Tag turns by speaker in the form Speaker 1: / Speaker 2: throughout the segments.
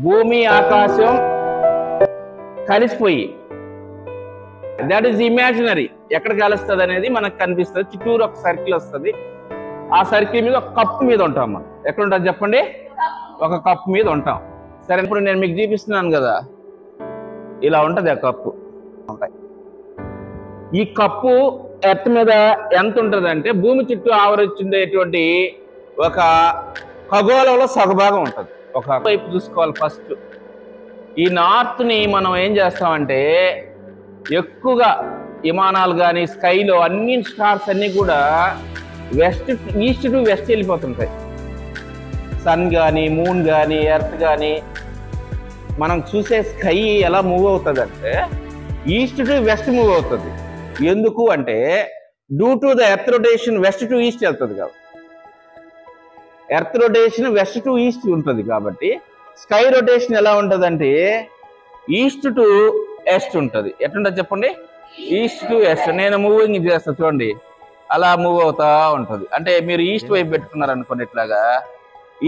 Speaker 1: భూమి ఆకాశం కలిసిపోయి, దట్ ఈస్ ఇమాజినరీ. ఎక్కడ కలుస్తుంది అనేది మనకు కనిపిస్తుంది. చుట్టూరు ఒక సర్కిల్ వస్తుంది. ఆ సర్కిల్ మీద ఒక కప్పు మీద ఉంటాం మనం. ఎక్కడ ఉంటుంది చెప్పండి? ఒక కప్పు మీద ఉంటాం. సరే, ఇప్పుడు నేను మీకు చూపిస్తున్నాను కదా, ఇలా ఉంటుంది ఆ కప్పు. ఉంటాయి. ఈ కప్పు ఎర్త్ మీద ఎంత ఉంటుంది అంటే, భూమి చుట్టూ ఆవరించేటువంటి ఒక ఖగోళంలో సగభాగం ఉంటుంది. ఒక వైపు చూసుకోవాలి ఫస్ట్. ఈ నార్త్ ని మనం ఏం చేస్తామంటే, ఎక్కువగా విమానాలు కానీ స్కైలో అన్ని స్టార్స్ అన్ని కూడా ఈస్ట్ టు వెస్ట్ వెళ్ళిపోతుంటాయి. సన్ కానీ మూన్ కానీ ఎర్త్ కానీ మనం చూసే స్కై ఎలా మూవ్ అవుతుంది అంటే, ఈస్ట్ టు వెస్ట్ మూవ్ అవుతుంది. ఎందుకు అంటే, due to the earth rotation west to east వెళ్తుంది కాబట్టి. Earth rotation west to east ఉంటుంది కాబట్టి, స్కై రొటేషన్ ఎలా ఉంటుంది అంటే ఈస్ట్ టు వెస్ట్ ఉంటుంది. ఎట్లుంటుంది చెప్పండి? East to west. నేను మూవింగ్ చేస్తా చూడండి, అలా మూవ్ అవుతా ఉంటుంది. అంటే మీరు ఈస్ట్ వైపు పెట్టుకున్నారు అనుకోండి, ఇట్లాగా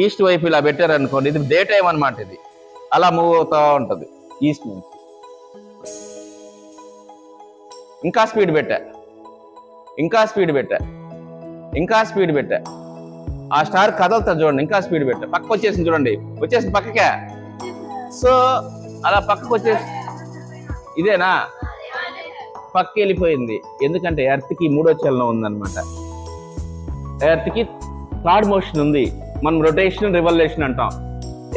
Speaker 1: ఈస్ట్ వైపు ఇలా పెట్టారనుకోండి, ఇది డే టైం అనమాట. ఇది అలా మూవ్ అవుతా ఉంటుంది ఈస్ట్ నుంచి. ఇంకా స్పీడ్ పెట్టా, ఇంకా స్పీడ్ పెట్టా, ఇంకా స్పీడ్ పెట్టా. ఆ స్టార్ కదలుతా చూడండి, ఇంకా స్పీడ్ పెట్టా. పక్కకు వచ్చేసింది చూడండి, వచ్చేసింది పక్కకే. సో అలా పక్కకు వచ్చేసి, ఇదేనా పక్కకి వెళ్ళిపోయింది. ఎందుకంటే ఎర్త్కి మూడో చలనం ఉందన్నమాట. ఎర్త్కి థర్డ్ మోషన్ ఉంది. మనం రొటేషన్ రివల్యూషన్ అంటాం.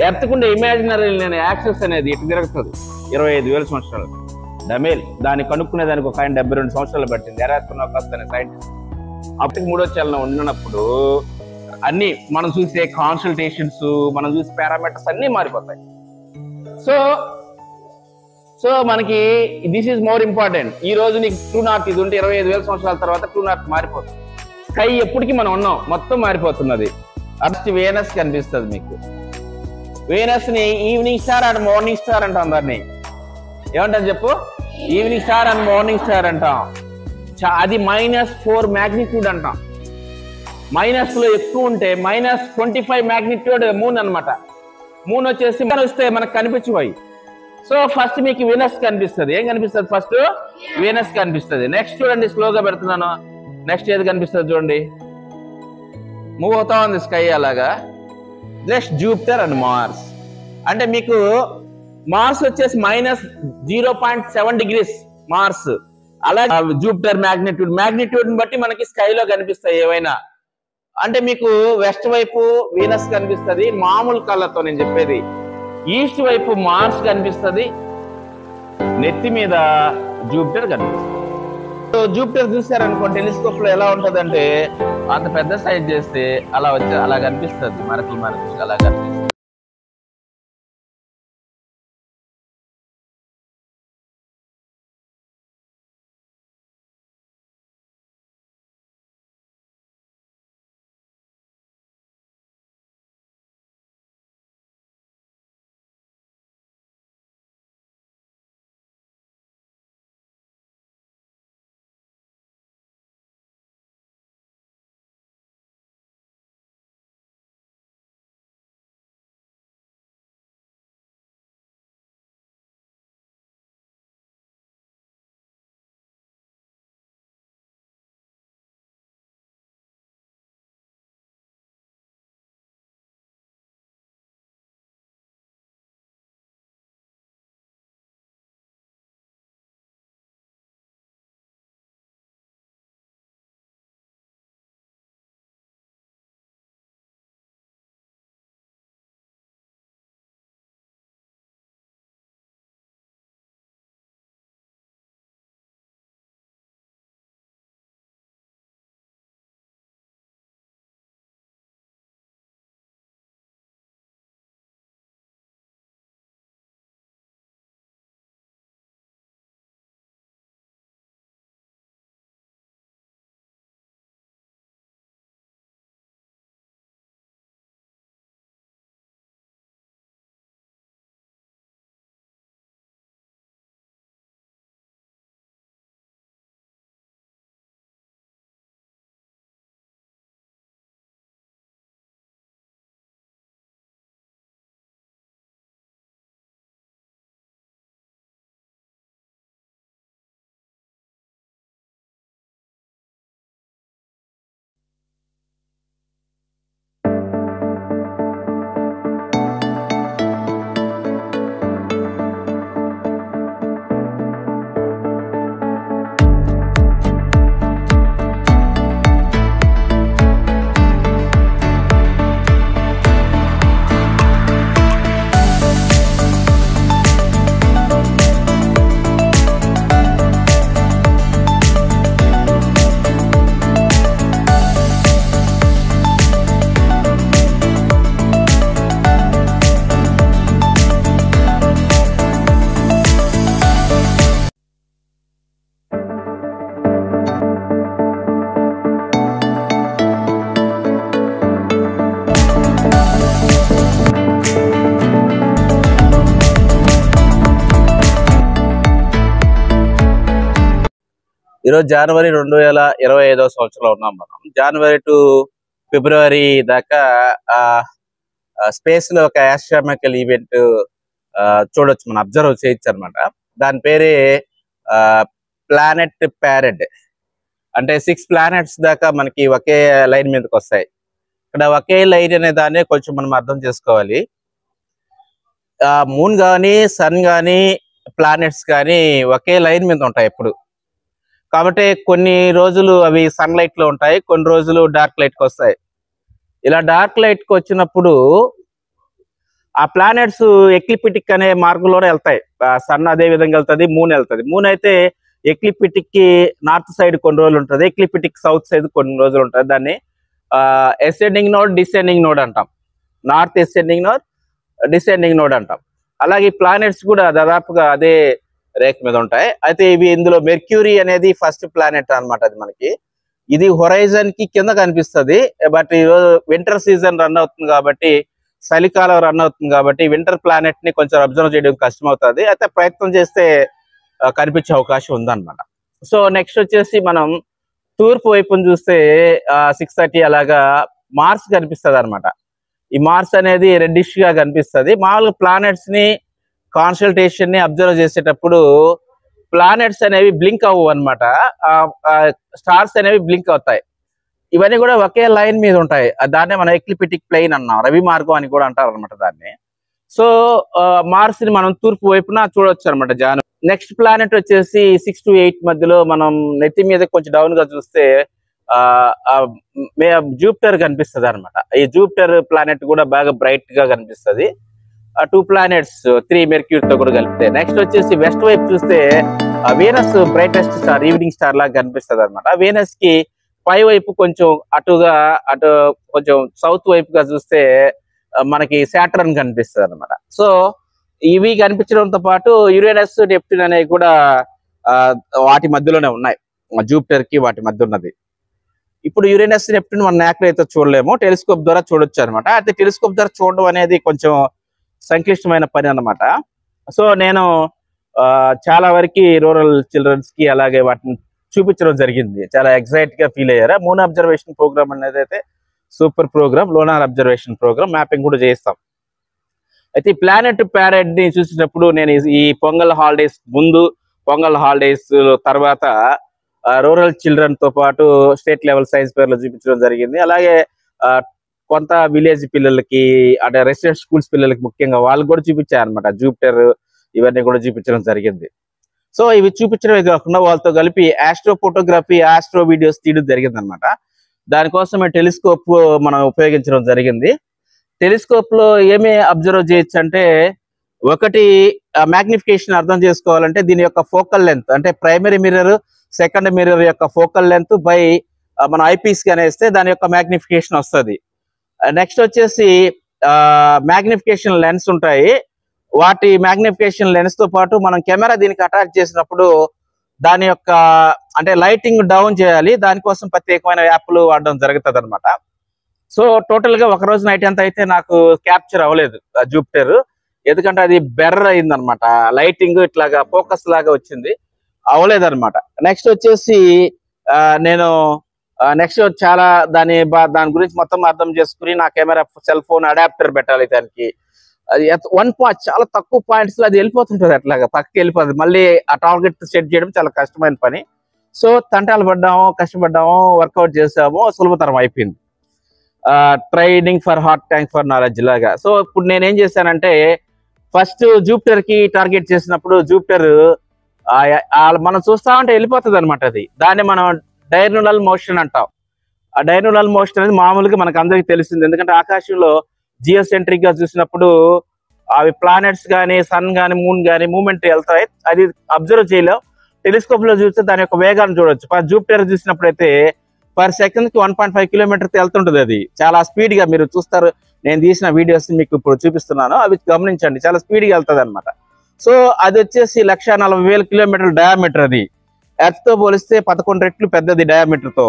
Speaker 1: ఎర్త్కుండే ఇమాజినరీ యాక్సెస్ అనేది ఇటు తిరుగుతుంది 25,000 సంవత్సరాలు. డమేల్ దాన్ని కనుక్కునే దానికి ఒక ఆయన 72 సంవత్సరాలు పట్టింది. ఎరాస్ట్రోనాకస్ అనే సైంటిస్ట్. అప్పటికి మూడో చలనం ఉన్నప్పుడు అన్ని మనం చూసే కాన్సల్టేషన్స్, మనం చూసే పారామీటర్స్ అన్ని మారిపోతాయి. సో మనకి దిస్ ఈజ్ మోర్ ఇంపార్టెంట్. ఈ రోజు నీకు ట్రూ నార్త్ ఇది ఉంటే 25,000 సంవత్సరాల తర్వాత ట్రూ నార్త్ మారిపోతుంది. స్కై ఎప్పటికీ మనం ఉన్నాం, మొత్తం మారిపోతున్నది. ఫస్ట్ వేనస్ కనిపిస్తుంది మీకు. వేనస్ ని evening star and morning star అంటాం. దాన్ని ఏమంటారు చెప్పు? Evening star and morning star అంటాం. అది -4 మ్యాగ్నిట్యూడ్ అంటాం. మైనస్ లో ఎక్కువ ఉంటే -25 మ్యాగ్నిట్యూడ్ మూన్ అనమాట. మూన్ వచ్చేసి వస్తే మనకు కనిపించిపోయి. సో ఫస్ట్ మీకు వీనస్ కనిపిస్తుంది. ఏం కనిపిస్తుంది? ఫస్ట్ వీనస్ కనిపిస్తుంది. నెక్స్ట్ చూడండి, స్లోగా పెడుతున్నాను. నెక్స్ట్ ఏది కనిపిస్తుంది చూడండి, మూవ్ అవుతా ఉంది స్కై అలాగా. Next Jupiter and Mars. అంటే మీకు మార్స్ వచ్చేసి -0.7 డిగ్రీస్ మార్స్. అలాగే జూపిటర్ మ్యాగ్నిట్యూడ్ బట్టి మనకి స్కైలో కనిపిస్తాయి ఏవైనా. అంటే మీకు వెస్ట్ వైపు వీనస్ కనిపిస్తుంది మామూలు కళ్ళతో. నేను చెప్పేది ఈస్ట్ వైపు మార్స్ కనిపిస్తుంది, నెత్తి మీద జూపిటర్ కనిపిస్తుంది. జూపిటర్ చూసారనుకోండి టెలిస్కోప్ లో ఎలా ఉంటది అంటే, అంత పెద్ద సైజ్ చేస్తే అలా కనిపిస్తుంది. మనకి అలా కనిపిస్తుంది.
Speaker 2: ఈరోజు జనవరి 2025 సంవత్సరంలో ఉన్నాం. మనం జనవరి టు ఫిబ్రవరి దాకా స్పేస్ లో ఒక ఆస్ట్రానామికల్ ఈవెంట్ చూడొచ్చు, మనం అబ్జర్వ్ చేయొచ్చు అనమాట. దాని పేరే ప్లానెట్ ప్యారెడ్. అంటే 6 ప్లానెట్స్ దాకా మనకి ఒకే లైన్ మీదకి వస్తాయి. ఇక్కడ ఒకే లైన్ అనే దాన్ని కొంచెం మనం అర్థం చేసుకోవాలి. మూన్ కానీ సన్ కానీ ప్లానెట్స్ కానీ ఒకే లైన్ మీద ఉంటాయి ఎప్పుడు. కాబట్టి కొన్ని రోజులు అవి సన్ లైట్ లో ఉంటాయి, కొన్ని రోజులు డార్క్ లైట్ కి వస్తాయి. ఇలా డార్క్ లైట్ కి వచ్చినప్పుడు ఆ ప్లానెట్స్ ఎక్లిప్టిక్ అనే మార్గంలోనే వెళ్తాయి. సన్ అదే విధంగా వెళ్తుంది, మూన్ వెళ్తుంది. మూన్ అయితే ఎక్లిప్టిక్ కి నార్త్ సైడ్ కొన్ని రోజులు ఉంటుంది, ఎక్లిప్టిక్ సౌత్ సైడ్ కొన్ని రోజులు ఉంటుంది. దాన్ని అసెండింగ్ నోడ్, డిసెండింగ్ నోడ్ అంటాం. North ascending node, descending node అంటాం. అలాగే ప్లానెట్స్ కూడా దాదాపుగా అదే రేఖ మీద ఉంటాయి. అయితే ఇవి ఇందులో మెర్క్యూరీ అనేది ఫస్ట్ ప్లానెట్ అన్నమాట. అది మనకి ఇది హొరైజన్ కి కింద కనిపిస్తుంది. బట్ ఈరోజు వింటర్ సీజన్ రన్ అవుతుంది కాబట్టి, చలికాలం రన్ అవుతుంది కాబట్టి వింటర్ ప్లానెట్ ని కొంచెం అబ్జర్వ్ చేయడం కష్టం అవుతుంది. అయితే ప్రయత్నం చేస్తే కనిపించే అవకాశం ఉందన్నమాట. సో నెక్స్ట్ వచ్చేసి మనం తూర్పు వైపును చూస్తే 6:30 అలాగా మార్స్ కనిపిస్తుంది అనమాట. ఈ మార్స్ అనేది రెడ్డిష్ గా కనిపిస్తుంది. మామూలుగా ప్లానెట్స్ ని కాన్సల్టేషన్ ని అబ్జర్వ్ చేసేటప్పుడు ప్లానెట్స్ అనేవి బ్లింక్ అవ్వవు అనమాట, స్టార్స్ అనేవి బ్లింక్ అవుతాయి. ఇవన్నీ కూడా ఒకే లైన్ మీద ఉంటాయి. దాన్నే మనం ఎక్లిప్టిక్ ప్లెయిన్ అన్నాం, రవి మార్గం అని కూడా అంటారు అనమాట దాన్ని. సో మార్స్ ని మనం తూర్పు వైపున చూడొచ్చు అనమాట జాను. నెక్స్ట్ ప్లానెట్ వచ్చేసి 6 to 8 మధ్యలో మనం నెత్తి మీద కొంచెం డౌన్ గా చూస్తే జూపిటర్ కనిపిస్తుంది అనమాట. ఈ జూపిటర్ ప్లానెట్ కూడా బాగా బ్రైట్ గా కనిపిస్తుంది. 2 ప్లానెట్స్ 3 మెర్క్యూరీ తో కూడా కలిపితే. నెక్స్ట్ వచ్చేసి వెస్ట్ వైపు చూస్తే Venus brightest star, evening star లాగా కనిపిస్తుంది అనమాట. వీనస్ కి పై వైపు కొంచెం అటు కొంచెం సౌత్ వైపుగా చూస్తే మనకి సాటర్న్ కనిపిస్తుంది అనమాట. సో ఇవి కనిపించడంతో పాటు యురేనస్, నెప్ట్యూన్ అనేవి కూడా వాటి మధ్యలోనే ఉన్నాయి, జూపిటర్ కి వాటి మధ్య ఉన్నది. ఇప్పుడు యురేనస్, నెప్ట్యూన్ మన నేకర్ అయితే చూడలేము, టెలిస్కోప్ ద్వారా చూడొచ్చు అనమాట. అయితే టెలిస్కోప్ ద్వారా చూడడం అనేది కొంచెం సంక్లిష్టమైన పని అన్నమాట. సో నేను చాలా వరకు రూరల్ చిల్డ్రన్స్ కి అలాగే వాటిని చూపించడం జరిగింది. చాలా ఎక్సైట్ గా ఫీల్ అయ్యారు. మూన్ అబ్జర్వేషన్ ప్రోగ్రామ్ అనేది అయితే super program, lunar observation program, mapping కూడా చేస్తాం. అయితే ఈ ప్లానెట్ ప్యారెడ్ ని చూసేటప్పుడు నేను ఈ పొంగల్ హాలిడేస్ ముందు, పొంగల్ హాలిడేస్ తర్వాత రూరల్ చిల్డ్రన్ తో పాటు స్టేట్ లెవెల్ సైన్స్ ఫేర్లో చూపించడం జరిగింది. అలాగే కొంత విలేజ్ పిల్లలకి, అంటే రెసిడెంట్ స్కూల్స్ పిల్లలకి ముఖ్యంగా వాళ్ళకి కూడా చూపించారు అనమాట. జూపిటర్ ఇవన్నీ కూడా చూపించడం జరిగింది. సో ఇవి చూపించడమే కాకుండా వాళ్ళతో కలిపి ఆస్ట్రో ఫోటోగ్రఫీ, ఆస్ట్రో వీడియోస్ తీయడం జరిగింది అనమాట. దానికోసం టెలిస్కోప్ మనం ఉపయోగించడం జరిగింది. టెలిస్కోప్ లో ఏమి అబ్జర్వ్ చేయొచ్చు అంటే, ఒకటి మ్యాగ్నిఫికేషన్ అర్థం చేసుకోవాలంటే దీని యొక్క ఫోకల్ లెంత్, అంటే ప్రైమరీ మిర్రర్, సెకండ్ మిర్రర్ యొక్క ఫోకల్ లెంత్ బై మనం ఐపీస్ కి అనేస్తే దాని యొక్క మ్యాగ్నిఫికేషన్ వస్తుంది. నెక్స్ట్ వచ్చేసి మ్యాగ్నిఫికేషన్ లెన్స్ ఉంటాయి. వాటి మ్యాగ్నిఫికేషన్ లెన్స్ తో పాటు మనం కెమెరా దీనికి అటాచ్ చేసినప్పుడు దాని యొక్క అంటే లైటింగ్ డౌన్ చేయాలి. దానికోసం ప్రత్యేకమైన యాప్లు వాడడం జరుగుతుంది అనమాట. సో టోటల్ గా ఒక రోజు నైట్ ఎంత అయితే నాకు క్యాప్చర్ అవ్వలేదు జూపిటర్, ఎందుకంటే అది బెర్ర అయింది అనమాట. లైటింగ్ ఇట్లాగా ఫోకస్ లాగా వచ్చింది, అవ్వలేదు అనమాట. నెక్స్ట్ వచ్చేసి నేను నెక్స్ట్ చాలా దాని గురించి మొత్తం అర్థం చేసుకుని నా కెమెరా సెల్ ఫోన్ అడాప్టర్ పెట్టాలి దానికి. అది 1 పాయింట్ చాలా తక్కువ పాయింట్స్ లో అది వెళ్ళిపోతుంటది, అట్లాగా పక్కకి వెళ్ళిపోతుంది. మళ్ళీ ఆ టార్గెట్ సెట్ చేయడం చాలా కష్టమైన పని. సో తంటాలు పడ్డాము, కష్టపడ్డాము, వర్కౌట్ చేసాము, సులభతరం అయిపోయింది. Training for heart tank for knowledge లాగా. సో ఇప్పుడు నేనేం చేశానంటే, ఫస్ట్ జూపిటర్ కి టార్గెట్ చేసినప్పుడు జూపిటర్ మనం చూస్తా ఉంటే వెళ్ళిపోతుంది అనమాట. అది దాన్ని మనం డైర్నల్ మోషన్ అంటాం. ఆ డైర్నల్ మోషన్ అనేది మామూలుగా మనకు అందరికి తెలిసింది, ఎందుకంటే ఆకాశంలో జియోసెంట్రిక్ గా చూసినప్పుడు అవి ప్లానెట్స్ కానీ, సన్ కానీ, మూన్ కానీ మూవ్మెంట్ వెళ్తాయి. అది అబ్జర్వ్ చేయలేం. టెలిస్కోప్ లో చూస్తే దాని యొక్క వేగాన్ని చూడొచ్చు. జూపిటర్ చూసినప్పుడైతే పర్ సెకండ్ కి 1.5 కిలోమీటర్ వెళ్తుంటది. అది చాలా స్పీడ్ గా మీరు చూస్తారు. నేను తీసిన వీడియోస్ మీకు ఇప్పుడు చూపిస్తున్నాను, అవి గమనించండి, చాలా స్పీడ్ గా వెళ్తుంది అనమాట. సో అది వచ్చేసి 140,000 కిలోమీటర్ల డయామీటర్. అది ఎర్త్ తో పోలిస్తే 11 రెట్లు పెద్దది డయామీటర్ తో.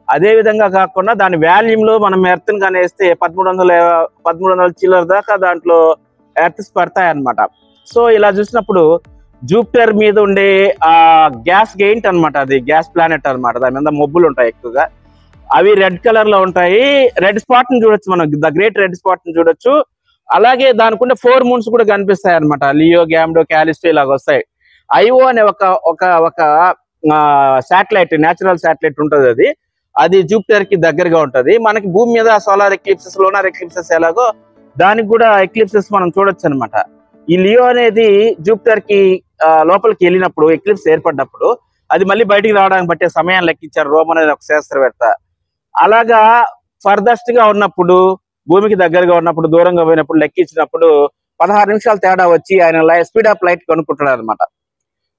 Speaker 2: అదే విధంగా కాకుండా దాని వాల్యూమ్ లో మనం ఎర్త్ ని కనేస్తే 1300 చిల్లర దాకా దాంట్లో ఎర్త్స్ పడతాయి అనమాట. సో ఇలా చూసినప్పుడు జూపిటర్ మీద ఉండే ఆ గ్యాస్ గెయింట్ అన్నమాట, అది గ్యాస్ ప్లానెట్ అన్నమాట. దాని మీద మబ్బులు ఉంటాయి ఎక్కువగా, అవి రెడ్ కలర్ లో ఉంటాయి. రెడ్ స్పాట్ ని చూడొచ్చు మనం, ద గ్రేట్ రెడ్ స్పాట్ ని చూడొచ్చు. అలాగే దానికి 4 మూన్స్ కూడా కనిపిస్తాయి అనమాట, లియో, గ్యామ్డో, క్యాలిస్టో ఇలాగ వస్తాయి. ఐఓ అనే ఒక ఒక ఒక శాటిలైట్, న్యాచురల్ శాటిలైట్ ఉంటుంది, అది జూపిటర్ కి దగ్గరగా ఉంటది. మనకి భూమి మీద సోలార్ ఎక్లిప్సెస్, లోనార్ ఎక్లిప్సెస్ ఎలాగో దానికి కూడా ఎక్లిప్సెస్ మనం చూడొచ్చు అనమాట. ఈ లియో అనేది జూపిటర్ కి లోపలికి వెళ్ళినప్పుడు, ఎక్లిప్స్ ఏర్పడినప్పుడు అది మళ్ళీ బయటికి రావడానికి పట్టే సమయాన్ని లెక్కించారు రోమన్ అనే ఒక శాస్త్రవేత్త. అలాగా ఫర్దస్ట్ గా ఉన్నప్పుడు, భూమికి దగ్గరగా ఉన్నప్పుడు, దూరంగా పోయినప్పుడు లెక్కించినప్పుడు 16 నిమిషాలు తేడా వచ్చి ఆయన స్పీడ్ ఆఫ్ లైట్ కనుక్కుంటాడు అనమాట.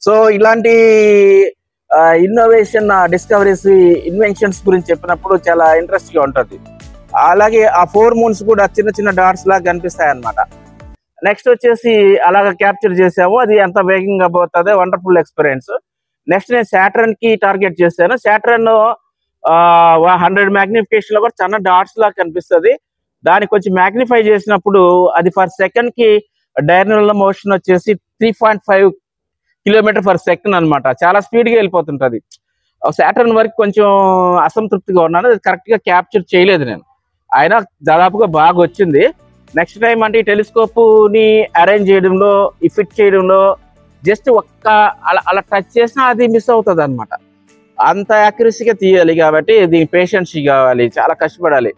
Speaker 2: సో ఇలాంటి ఇన్నోవేషన్, డిస్కవరీస్, ఇన్వెన్షన్స్ గురించి చెప్పినప్పుడు చాలా ఇంట్రెస్ట్ గా ఉంటది. అలాగే ఆ 4 మూన్స్ కూడా చిన్న చిన్న డాట్స్ లాగా కనిపిస్తాయి అనమాట. నెక్స్ట్ వచ్చేసి అలాగా క్యాప్చర్ చేసాము, అది ఎంత వేగంగా పోతుంది, వండర్ఫుల్ ఎక్స్పీరియన్స్. నెక్స్ట్ నేను సాటర్న్ కి టార్గెట్ చేశాను. సాటర్న్ 100 మ్యాగ్నిఫికేషన్ లో కూడా చిన్న డాట్స్ లాగా కనిపిస్తుంది. దాన్ని కొంచెం మ్యాగ్నిఫై చేసినప్పుడు అది ఫర్ సెకండ్ కి డైనల్ మోషన్ వచ్చేసి 3.5 కిలోమీటర్ పర్ సెకండ్ అనమాట. చాలా స్పీడ్ గా వెళ్ళిపోతుంటది. సాటర్న్ వరకు కొంచెం అసంతృప్తిగా ఉన్నాను, కరెక్ట్ గా క్యాప్చర్ చేయలేదు నేను. అయినా దాదాపుగా బాగా వచ్చింది. నెక్స్ట్ టైం అంటే ఈ టెలిస్కోప్ ని అరేంజ్ చేయడంలో, ఈ ఫిట్ చేయడంలో జస్ట్ ఒక్క అలా టచ్ చేసినా అది మిస్ అవుతుంది అనమాట. అంత యాక్యురసీగా తీయాలి కాబట్టి దీని పేషెన్సీ కావాలి, చాలా కష్టపడాలి.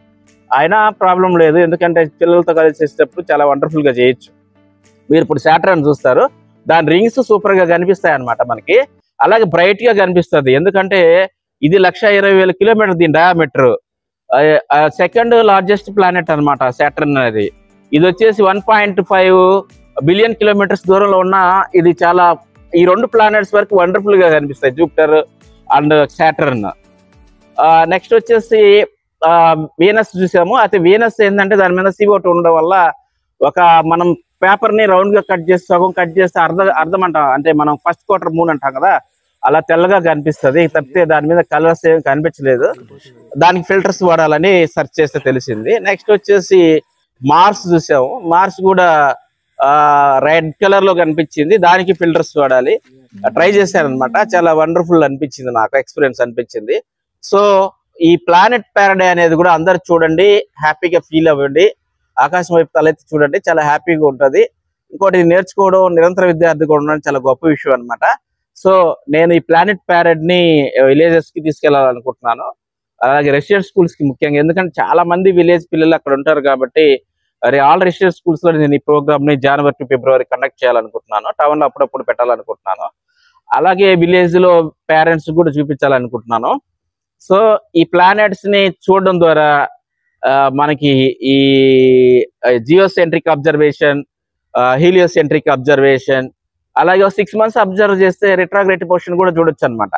Speaker 2: అయినా ప్రాబ్లం లేదు, ఎందుకంటే పిల్లలతో కలిసి చేసేటప్పుడు చాలా వండర్ఫుల్ గా చేయొచ్చు. మీరు ఇప్పుడు సాటర్న్ చూస్తారు, దాని రింగ్స్ సూపర్ గా కనిపిస్తాయి అనమాట మనకి. అలాగే బ్రైట్ గా కనిపిస్తుంది, ఎందుకంటే ఇది 1,20,000 కిలోమీటర్ దీని డయామీటర్. సెకండ్ లార్జెస్ట్ ప్లానెట్ అనమాట సాటర్న్ అనేది. ఇది వచ్చేసి 1.5 బిలియన్ కిలోమీటర్స్ దూరంలో ఉన్న ఇది చాలా, ఈ 2 ప్లానెట్స్ వరకు వండర్ఫుల్ గా కనిపిస్తాయి, జూపిటర్ అండ్ సాటర్న్. నెక్స్ట్ వచ్చేసి వీనస్ చూసాము. అయితే వీనస్ ఏంటంటే దాని మీద CO2 ఉండడం వల్ల ఒక మనం పేపర్ ని రౌండ్ గా కట్ చేసి, సగం కట్ చేస్తే అర్థం అంటాం, అంటే మనం ఫస్ట్ క్వార్టర్ మూన్ అంటాం కదా, అలా తెల్లగా కనిపిస్తుంది. తప్పితే దాని మీద కలర్స్ ఏం కనిపించలేదు. దానికి ఫిల్టర్స్ వాడాలని సెర్చ్ చేస్తే తెలిసింది. నెక్స్ట్ వచ్చేసి మార్స్ చూసాము. మార్స్ కూడా రెడ్ కలర్ లో కనిపించింది, దానికి ఫిల్టర్స్ వాడాలి. ట్రై చేశాను అనమాట, చాలా వండర్ఫుల్ అనిపించింది, నాకు ఎక్స్పీరియన్స్ అనిపించింది. సో ఈ ప్లానెట్ ప్యారడై అనేది కూడా అందరు చూడండి, హ్యాపీగా ఫీల్ అవ్వండి, ఆకాశం వైపు తలెత్తి చూడండి, చాలా హ్యాపీగా ఉంటది. ఇంకోటి నేర్చుకోవడం, నిరంతర విద్యార్థి కూడా ఉండడం చాలా గొప్ప విషయం అనమాట. సో నేను ఈ ప్లానెట్ ప్యారడై ని విలేజెస్ కి తీసుకెళ్లాలనుకుంటున్నాను, అలాగే రెసిడెంట్ స్కూల్స్ కి ముఖ్యంగా, ఎందుకంటే చాలా మంది విలేజ్ పిల్లలు అక్కడ ఉంటారు కాబట్టి ఆల్ రెసిడెంట్ స్కూల్స్ లో నేను ఈ ప్రోగ్రామ్ ని జనవరి టు ఫిబ్రవరి కండక్ట్ చేయాలనుకుంటున్నాను. టౌన్ లో అప్పుడప్పుడు పెట్టాలనుకుంటున్నాను. అలాగే విలేజ్ లో పేరెంట్స్ కూడా చూపించాలనుకుంటున్నాను. సో ఈ ప్లానెట్స్ ని చూడడం ద్వారా మనకి ఈ జియోసెంట్రిక్ అబ్జర్వేషన్, హీలియోసెంట్రిక్ అబ్జర్వేషన్, అలాగే 6 months అబ్జర్వ్ చేస్తే రిట్రాగ్రేటివ్ పొజిషన్ కూడా చూడొచ్చు అనమాట.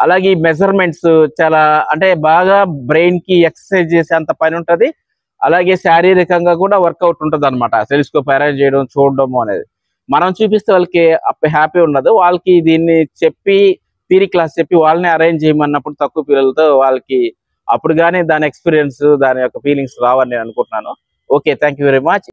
Speaker 2: అలాగే మెజర్మెంట్స్ చాలా, అంటే బాగా బ్రెయిన్ కి ఎక్సర్సైజ్ చేసే అంత పని ఉంటది. అలాగే శారీరకంగా కూడా వర్కౌట్ ఉంటుంది అనమాట, టెలిస్కోప్ అరేంజ్ చేయడం, చూడడం అనేది. మనం చూపిస్తే వాళ్ళకి హ్యాపీ ఉండదు, వాళ్ళకి దీన్ని చెప్పి థియరీ క్లాస్ చెప్పి వాళ్ళని అరేంజ్ చేయమన్నప్పుడు తక్కువ పిల్లలతో వాళ్ళకి అప్పుడు కానీ దాని ఎక్స్పీరియన్స్, దాని యొక్క ఫీలింగ్స్ రావని నేను అనుకుంటున్నాను. Okay, thank you very much.